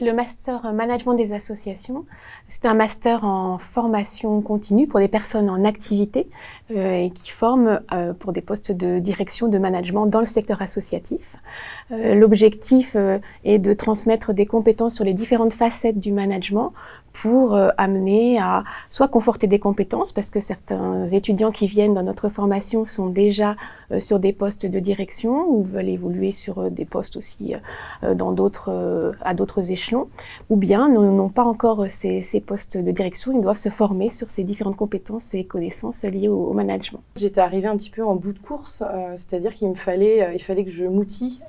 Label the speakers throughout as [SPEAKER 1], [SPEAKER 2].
[SPEAKER 1] Le master management des associations, c'est un master en formation continue pour des personnes en activité et qui forment pour des postes de direction de management dans le secteur associatif. L'objectif est de transmettre des compétences sur les différentes facettes du management pour amener à soit conforter des compétences, parce que certains étudiants qui viennent dans notre formation sont déjà sur des postes de direction ou veulent évoluer sur des postes aussi à d'autres échelons, ou bien n'ont pas encore ces postes de direction, ils doivent se former sur ces différentes compétences et connaissances liées au management.
[SPEAKER 2] J'étais arrivée un petit peu en bout de course, c'est-à-dire qu'il fallait que je m'outille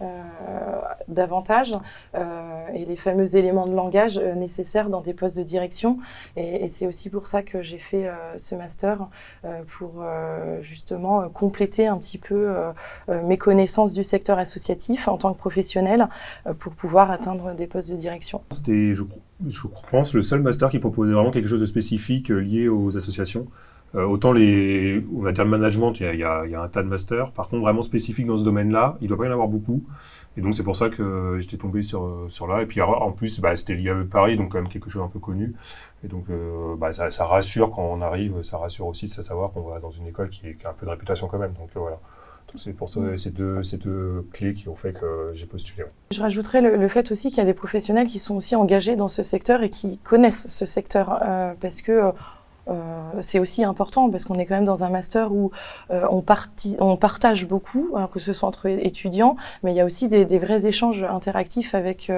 [SPEAKER 2] davantage et les fameux éléments de langage nécessaires dans des postes de direction. Et c'est aussi pour ça que j'ai fait ce master, pour justement compléter un petit peu mes connaissances du secteur associatif en tant que professionnel pour pouvoir atteindre des postes de direction.
[SPEAKER 3] C'était, je pense, le seul master qui proposait vraiment quelque chose de spécifique lié aux associations. Autant on va dire le management, il y a un tas de masters. Par contre, vraiment spécifique dans ce domaine-là, il ne doit pas y en avoir beaucoup. Et donc, c'est pour ça que j'étais tombé sur là. Et puis, en plus, c'était l'IAE de Paris, donc quand même quelque chose un peu connu. Et donc, ça rassure quand on arrive, ça rassure aussi de savoir qu'on va dans une école qui a un peu de réputation quand même. Donc, voilà. C'est pour ça, ces deux clés qui ont fait que j'ai postulé.
[SPEAKER 2] Je rajouterais le fait aussi qu'il y a des professionnels qui sont aussi engagés dans ce secteur et qui connaissent ce secteur, parce que c'est aussi important, parce qu'on est quand même dans un master où on partage beaucoup, alors que ce soit entre étudiants, mais il y a aussi des vrais échanges interactifs avec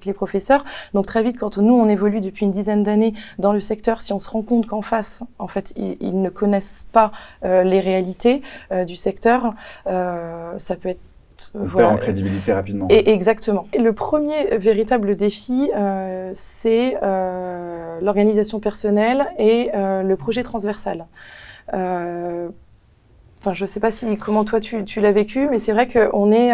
[SPEAKER 2] les professeurs. Donc très vite, quand nous on évolue depuis une dizaine d'années dans le secteur, si on se rend compte qu'en face, en fait, ils ne connaissent pas les réalités du secteur, ça peut être
[SPEAKER 4] on perd en crédibilité rapidement.
[SPEAKER 2] Et exactement. Et le premier véritable défi, c'est l'organisation personnelle et le projet transversal. Je ne sais pas comment toi tu l'as vécu, mais c'est vrai qu'on est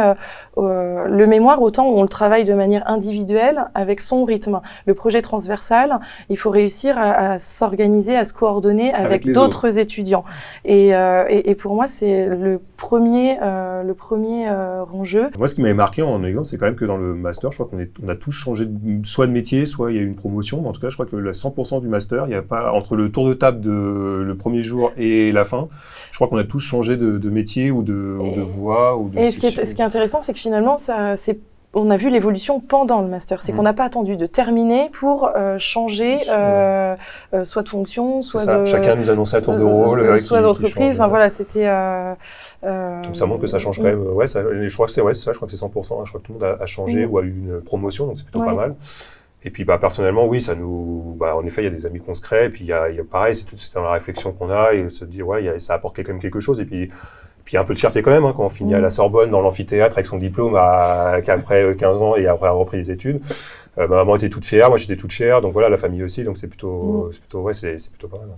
[SPEAKER 2] le mémoire, autant on le travaille de manière individuelle avec son rythme. Le projet transversal, il faut réussir à s'organiser, à se coordonner avec d'autres étudiants. Et pour moi, c'est le premier enjeu.
[SPEAKER 3] Moi, ce qui m'avait marqué en exemple, c'est quand même que dans le master, je crois qu'on a tous changé soit de métier, soit il y a eu une promotion. Mais en tout cas, je crois que le 100% du master, il n'y a pas, entre le tour de table le premier jour et la fin, je crois qu'on a tous changé de métier ou de voie.
[SPEAKER 2] Et ce qui est intéressant, c'est que finalement, on a vu l'évolution pendant le master. C'est qu'on n'a pas attendu de terminer pour changer soit de fonction, soit de...
[SPEAKER 3] Chacun nous annonçait à tour de rôle.
[SPEAKER 2] Soit d'entreprise. Enfin, voilà, c'était...
[SPEAKER 3] Donc ça montre que ça change quand même. Je crois que c'est ça, je crois que c'est 100%. Je crois que tout le monde a changé ou a eu une promotion, donc c'est plutôt pas mal. Et puis personnellement, oui, ça nous, en effet, il y a des amis qu'on se crée, et puis il y a pareil, c'est dans la réflexion qu'on a, et se dire ça apporte quand même quelque chose, et puis il y a un peu de fierté quand même, quand on finit à la Sorbonne dans l'amphithéâtre avec son diplôme qu'après 15 ans et après avoir repris les études. Ma maman était toute fière, moi j'étais toute fière, donc voilà, la famille aussi, donc c'est plutôt pas mal.